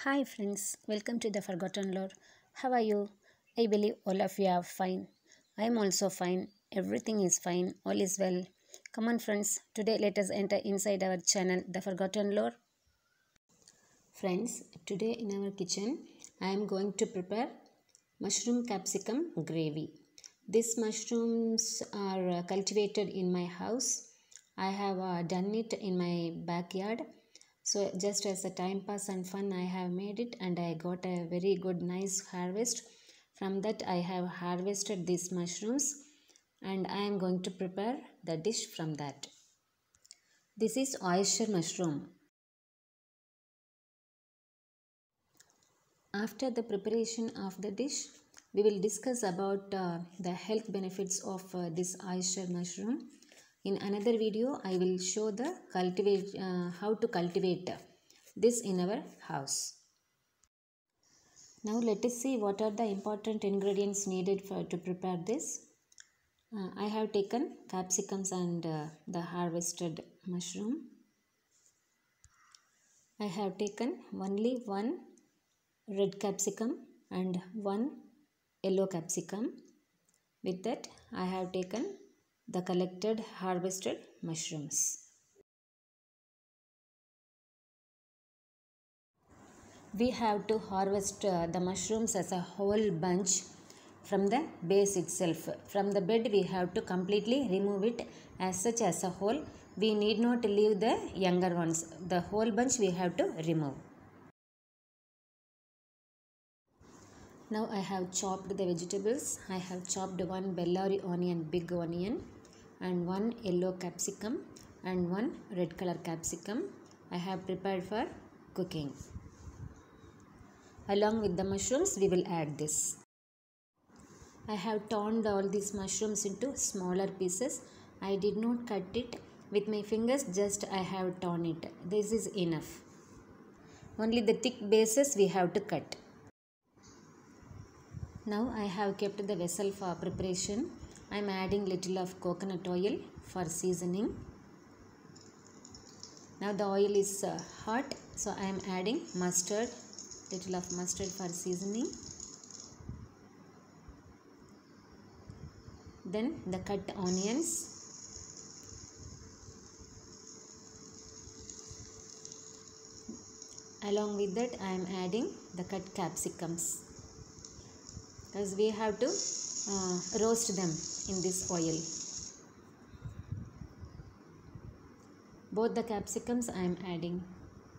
Hi friends, welcome to the Forgotten Lore. How are you? I believe all of you are fine. I am also fine. Everything is fine. All is well. Come on friends, today let us enter inside our channel, The Forgotten Lore. Friends, today in our kitchen, I am going to prepare mushroom capsicum gravy. These mushrooms are cultivated in my house. I have done it in my backyard. So just as a time pass and fun, I have made it and I got a very good nice harvest. From that I have harvested these mushrooms and I am going to prepare the dish from that. This is oyster mushroom. After the preparation of the dish, we will discuss about the health benefits of this oyster mushroom. In another video, I will show the how to cultivate this in our house. Now let us see what are the important ingredients needed to prepare this. I have taken capsicums and the harvested mushroom. I have taken only one red capsicum and one yellow capsicum. With that, I have taken the collected harvested mushrooms. We have to harvest the mushrooms as a whole bunch from the base itself. From the bed we have to completely remove it as such as a whole. We need not leave the younger ones. The whole bunch we have to remove. Now I have chopped the vegetables. I have chopped one bellary onion, big onion, and one yellow capsicum and one red color capsicum. I have prepared for cooking. Along with the mushrooms, we will add this. I have torn all these mushrooms into smaller pieces. I did not cut it with my fingers, just I have torn it. This is enough. Only the thick bases we have to cut. Now I have kept the vessel for preparation. I am adding little of coconut oil for seasoning. Now the oil is hot, so I am adding mustard, little of mustard for seasoning. Then the cut onions. Along with that I am adding the cut capsicums, because we have to roast them in this oil. Both the capsicums I am adding,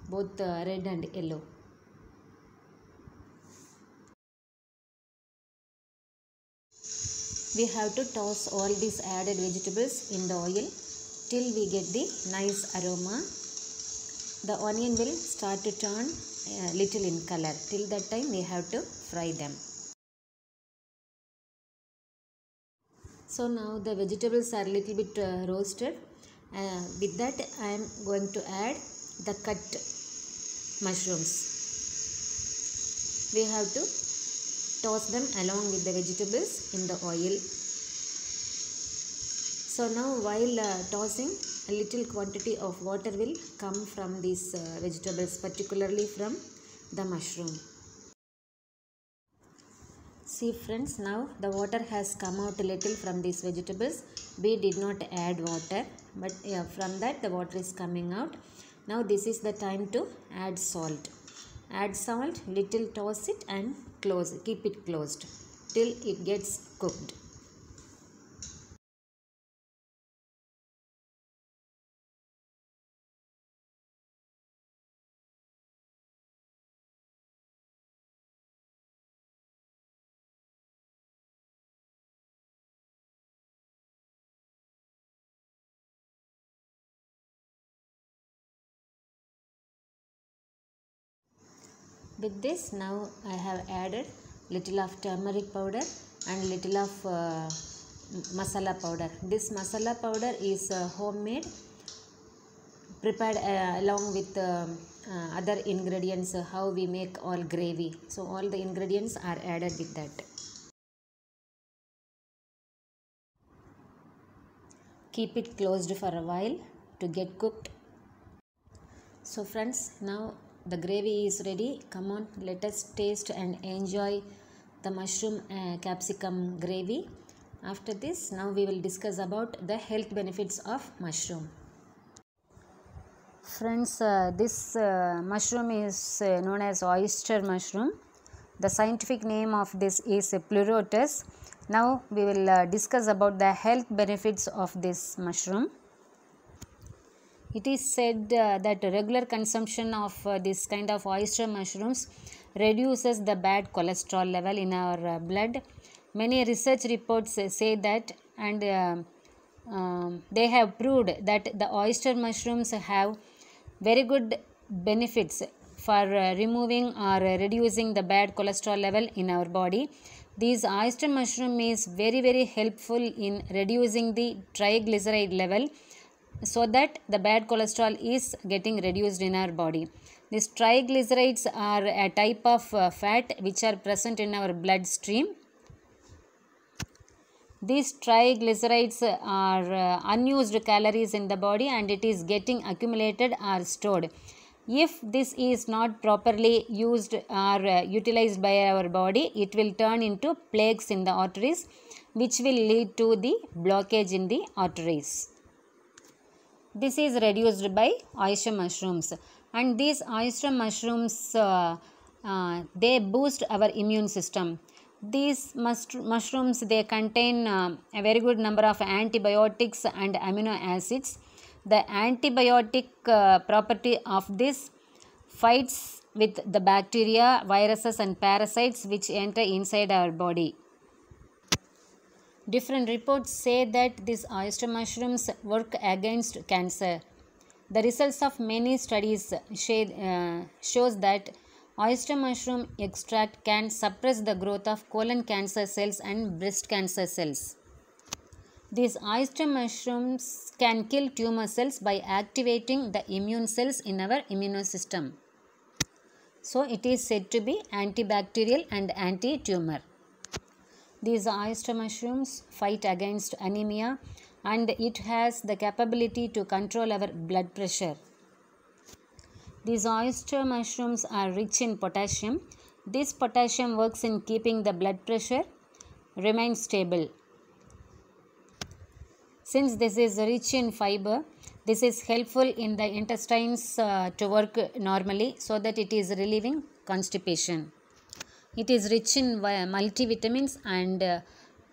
both red and yellow. We have to toss all these added vegetables in the oil till we get the nice aroma. The onion will start to turn little in color. Till that time we have to fry them. So now the vegetables are little bit roasted. With that I am going to add the cut mushrooms. We have to toss them along with the vegetables in the oil. So now while tossing, a little quantity of water will come from these vegetables, particularly from the mushroom. See friends, now the water has come out a little from these vegetables. We did not add water, but from that the water is coming out. Now this is the time to add salt. Add salt, little toss it and close, keep it closed till it gets cooked. With this now I have added little of turmeric powder and little of masala powder. This masala powder is homemade, prepared along with other ingredients, how we make all gravy. So all the ingredients are added with that. Keep it closed for a while to get cooked. So friends, now the gravy is ready. Come on, let us taste and enjoy the mushroom capsicum gravy. After this, now we will discuss about the health benefits of mushroom. Friends, this mushroom is known as oyster mushroom. The scientific name of this is Pleurotus. Now we will discuss about the health benefits of this mushroom. It is said that regular consumption of this kind of oyster mushrooms reduces the bad cholesterol level in our blood. Many research reports say that, and they have proved that the oyster mushrooms have very good benefits for removing or reducing the bad cholesterol level in our body. This oyster mushroom is very helpful in reducing the triglyceride level, so that the bad cholesterol is getting reduced in our body. These triglycerides are a type of fat which are present in our bloodstream. These triglycerides are unused calories in the body, and it is getting accumulated or stored. If this is not properly used or utilized by our body, it will turn into plaques in the arteries, which will lead to the blockage in the arteries. This is reduced by oyster mushrooms, and these oyster mushrooms they boost our immune system. These mushrooms, they contain a very good number of antibiotics and amino acids. The antibiotic property of this fights with the bacteria, viruses and parasites which enter inside our body. Different reports say that these oyster mushrooms work against cancer. The results of many studies shows that oyster mushroom extract can suppress the growth of colon cancer cells and breast cancer cells. These oyster mushrooms can kill tumor cells by activating the immune cells in our immune system. So it is said to be antibacterial and anti-tumor. These oyster mushrooms fight against anemia, and it has the capability to control our blood pressure. These oyster mushrooms are rich in potassium. This potassium works in keeping the blood pressure remain stable. Since this is rich in fiber, this is helpful in the intestines to work normally, so that it is relieving constipation. It is rich in multivitamins, and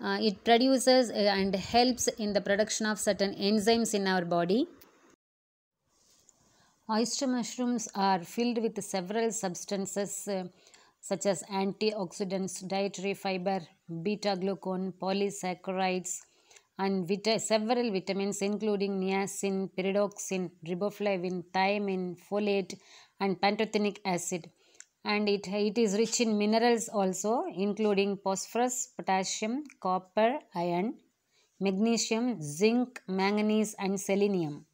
it produces and helps in the production of certain enzymes in our body. Oyster mushrooms are filled with several substances such as antioxidants, dietary fiber, beta-glucan, polysaccharides, and several vitamins including niacin, pyridoxine, riboflavin, thiamine, folate, and pantothenic acid. And it is rich in minerals also, including phosphorus, potassium, copper, iron, magnesium, zinc, manganese and selenium.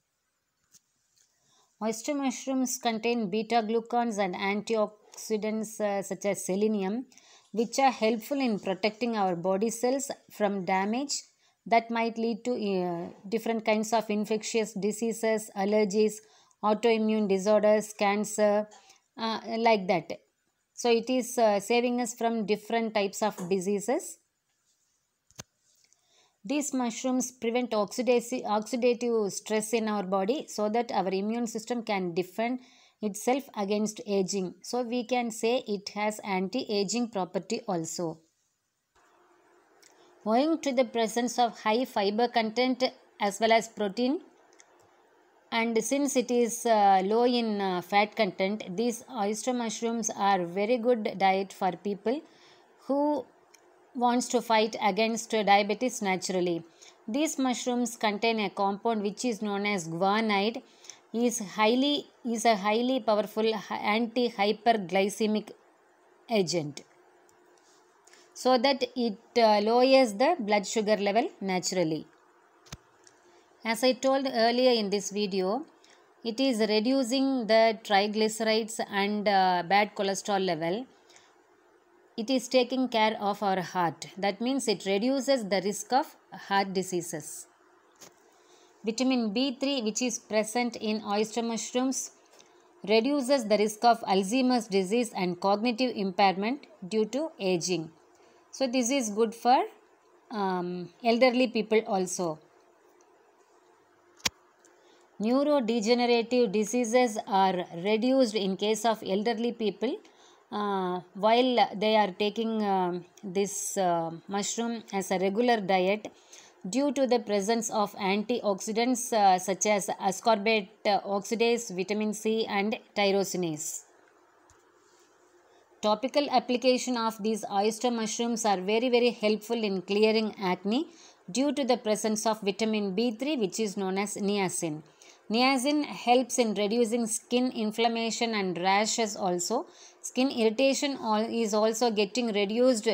Oyster mushrooms contain beta-glucans and antioxidants such as selenium, which are helpful in protecting our body cells from damage that might lead to different kinds of infectious diseases, allergies, autoimmune disorders, cancer, like that. So it is saving us from different types of diseases. These mushrooms prevent oxidative stress in our body, so that our immune system can defend itself against aging. So we can say it has anti-aging property also. Owing to the presence of high fiber content as well as protein, and since it is low in fat content, these oyster mushrooms are very good diet for people who wants to fight against diabetes naturally. These mushrooms contain a compound which is known as guanide. Is a highly powerful anti-hyperglycemic agent, so that it lowers the blood sugar level naturally. As I told earlier in this video, it is reducing the triglycerides and bad cholesterol level. It is taking care of our heart. That means it reduces the risk of heart diseases. Vitamin B3, which is present in oyster mushrooms, reduces the risk of Alzheimer's disease and cognitive impairment due to aging. So this is good for elderly people also. Neurodegenerative diseases are reduced in case of elderly people while they are taking this mushroom as a regular diet, due to the presence of antioxidants such as ascorbate oxidase, vitamin C and tyrosinase. Topical application of these oyster mushrooms are very helpful in clearing acne due to the presence of vitamin B3, which is known as niacin. Niacin helps in reducing skin inflammation and rashes also. Skin irritation is also getting reduced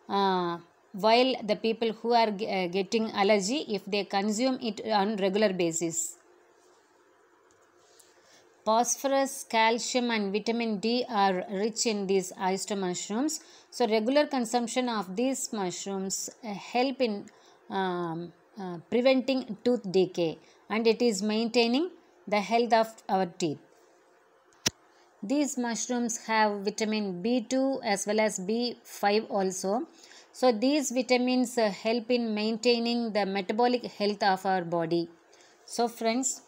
while the people who are getting allergy, if they consume it on regular basis. Phosphorus, calcium and vitamin D are rich in these oyster mushrooms. So regular consumption of these mushrooms help in preventing tooth decay, and it is maintaining the health of our teeth. These mushrooms have vitamin B2 as well as B5 also. So these vitamins help in maintaining the metabolic health of our body. So friends,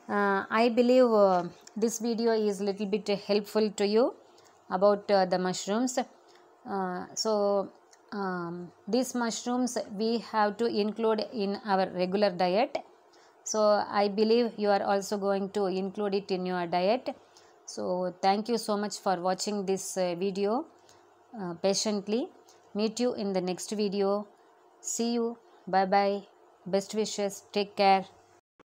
I believe this video is little bit helpful to you about the mushrooms. These mushrooms we have to include in our regular diet. So I believe you are also going to include it in your diet. So thank you so much for watching this video patiently. Meet you in the next video. See you. Bye bye. Best wishes. Take care.